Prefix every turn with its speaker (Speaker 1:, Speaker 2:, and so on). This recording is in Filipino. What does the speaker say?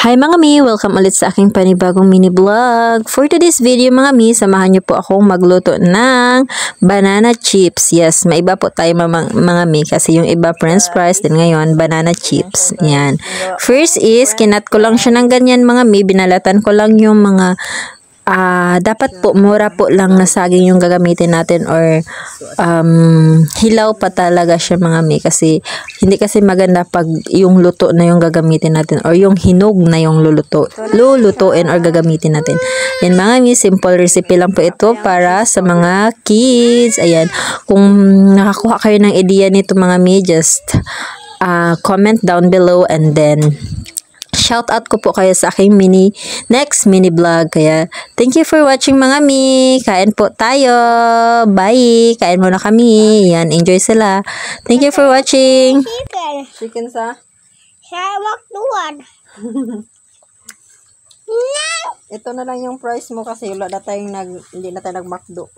Speaker 1: Hi mga mi! Welcome ulit sa aking panibagong mini vlog. For today's video mga mi, samahan niyo po akong magluto ng banana chips. Yes, maiba po tayo mga mi kasi yung iba french fries din ngayon, banana chips. Yan. First is, kinat ko lang siya ng ganyan mga mi, binalatan ko lang yung mga dapat po mura po lang na saging yung gagamitin natin or hilaw pa talaga siya mga mi kasi hindi kasi maganda pag yung luto na yung gagamitin natin or yung hinog na yung lulutuin or gagamitin natin. Yan mga mi, simple recipe lang po ito para sa mga kids. Ayan, kung nakakuha kayo ng ideya nito mga mi, just comment down below and then shout out ko po kayo sa aking next mini vlog. Kaya, thank you for watching mga mi. Kain po tayo. Bye. Kain muna kami. Yan, enjoy sila. Thank you for watching. Chicken sa?
Speaker 2: Sa makduan.
Speaker 1: Ito na lang yung price mo kasi wala na tayong hindi na tayo nagmakdo.